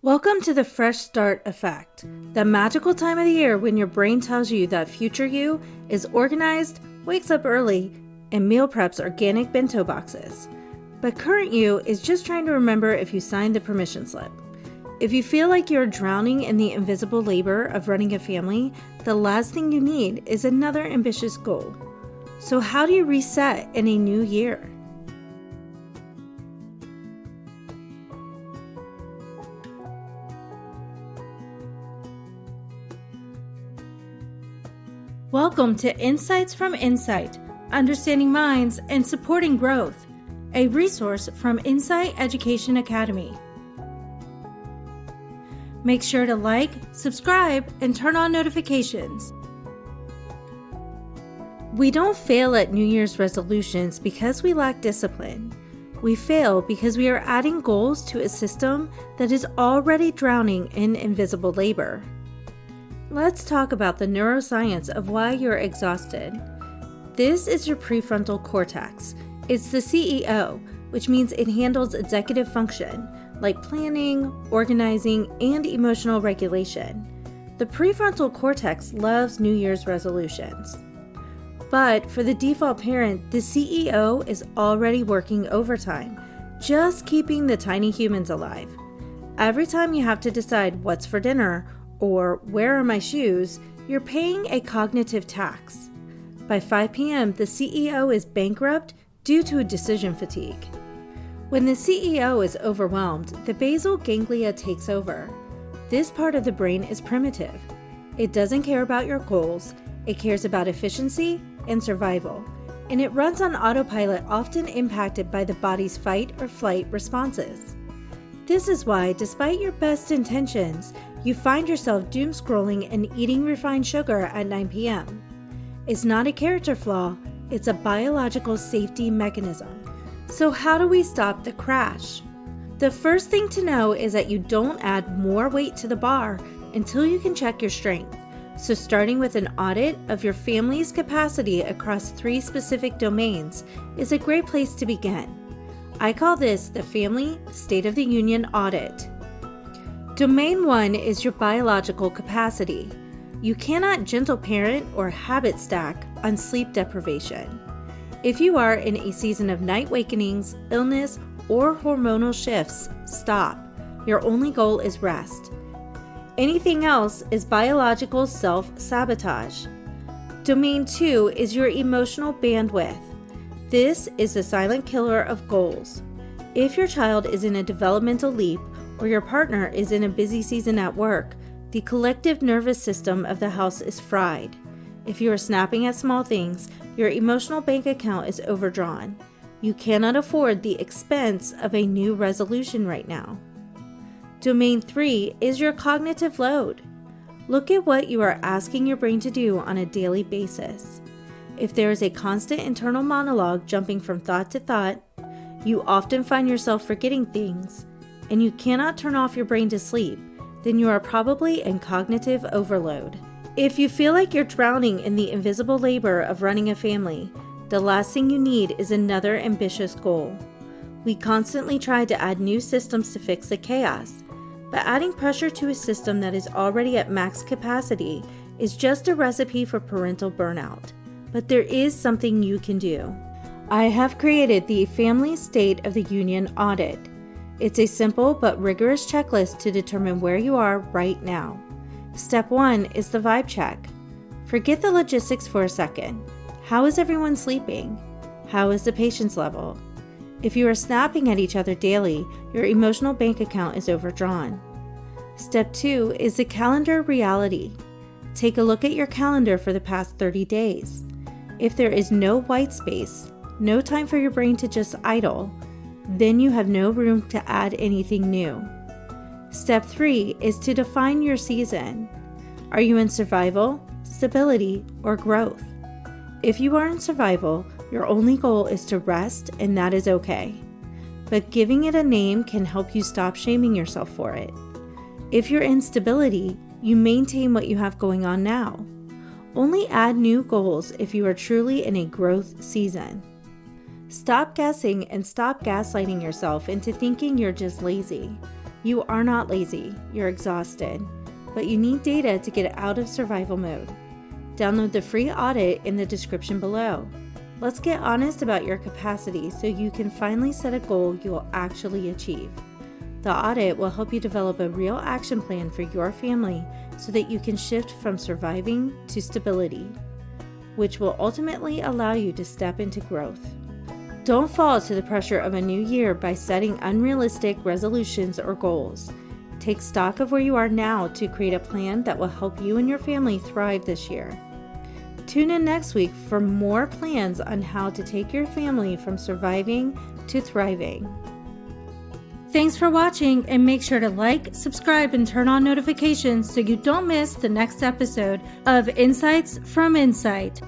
Welcome to the Fresh Start Effect, the magical time of the year when your brain tells you that future you is organized, wakes up early, and meal preps organic bento boxes. But current you is just trying to remember if you signed the permission slip. If you feel like you're drowning in the invisible labor of running a family, the last thing you need is another ambitious goal. So how do you reset in a new year? Welcome to Insights from Insight, Understanding Minds and Supporting Growth, a resource from Insight Education Academy. Make sure to like, subscribe, and turn on notifications. We don't fail at New Year's resolutions because we lack discipline. We fail because we are adding goals to a system that is already drowning in invisible labor. Let's talk about the neuroscience of why you're exhausted. This is your prefrontal cortex. It's the CEO, which means it handles executive function, like planning, organizing, and emotional regulation. The prefrontal cortex loves New Year's resolutions. But for the default parent, the CEO is already working overtime, just keeping the tiny humans alive. Every time you have to decide what's for dinner, or where are my shoes, you're paying a cognitive tax. By 5 p.m., the CEO is bankrupt due to decision fatigue. When the CEO is overwhelmed, the basal ganglia takes over. This part of the brain is primitive. It doesn't care about your goals, it cares about efficiency and survival, and it runs on autopilot, often impacted by the body's fight or flight responses. This is why, despite your best intentions, you find yourself doom scrolling and eating refined sugar at 9 p.m. It's not a character flaw, it's a biological safety mechanism. So how do we stop the crash? The first thing to know is that you don't add more weight to the bar until you can check your strength. So starting with an audit of your family's capacity across 3 specific domains is a great place to begin. I call this the Family State of the Union Audit. Domain 1 is your biological capacity. You cannot gentle parent or habit stack on sleep deprivation. If you are in a season of night wakenings, illness, or hormonal shifts, stop. Your only goal is rest. Anything else is biological self-sabotage. Domain 2 is your emotional bandwidth. This is the silent killer of goals. If your child is in a developmental leap or your partner is in a busy season at work, the collective nervous system of the house is fried. If you are snapping at small things, your emotional bank account is overdrawn. You cannot afford the expense of a new resolution right now. Domain 3 is your cognitive load. Look at what you are asking your brain to do on a daily basis. If there is a constant internal monologue jumping from thought to thought, you often find yourself forgetting things, and you cannot turn off your brain to sleep, then you are probably in cognitive overload. If you feel like you're drowning in the invisible labor of running a family, the last thing you need is another ambitious goal. We constantly try to add new systems to fix the chaos, but adding pressure to a system that is already at max capacity is just a recipe for parental burnout. But there is something you can do. I have created the Family State of the Union Audit. It's a simple but rigorous checklist to determine where you are right now. Step 1 is the vibe check. Forget the logistics for a second. How is everyone sleeping? How is the patience level? If you are snapping at each other daily, your emotional bank account is overdrawn. Step 2 is the calendar reality. Take a look at your calendar for the past 30 days. If there is no white space, no time for your brain to just idle, then you have no room to add anything new. Step 3 is to define your season. Are you in survival, stability, or growth? If you are in survival, your only goal is to rest, and that is okay. But giving it a name can help you stop shaming yourself for it. If you're in stability, you maintain what you have going on now. Only add new goals if you are truly in a growth season. Stop guessing and stop gaslighting yourself into thinking you're just lazy. You are not lazy, you're exhausted, but you need data to get out of survival mode. Download the free audit in the description below. Let's get honest about your capacity so you can finally set a goal you will actually achieve. The audit will help you develop a real action plan for your family so that you can shift from surviving to stability, which will ultimately allow you to step into growth. Don't fall to the pressure of a new year by setting unrealistic resolutions or goals. Take stock of where you are now to create a plan that will help you and your family thrive this year. Tune in next week for more plans on how to take your family from surviving to thriving. Thanks for watching, and make sure to like, subscribe, and turn on notifications so you don't miss the next episode of Insights from Insight.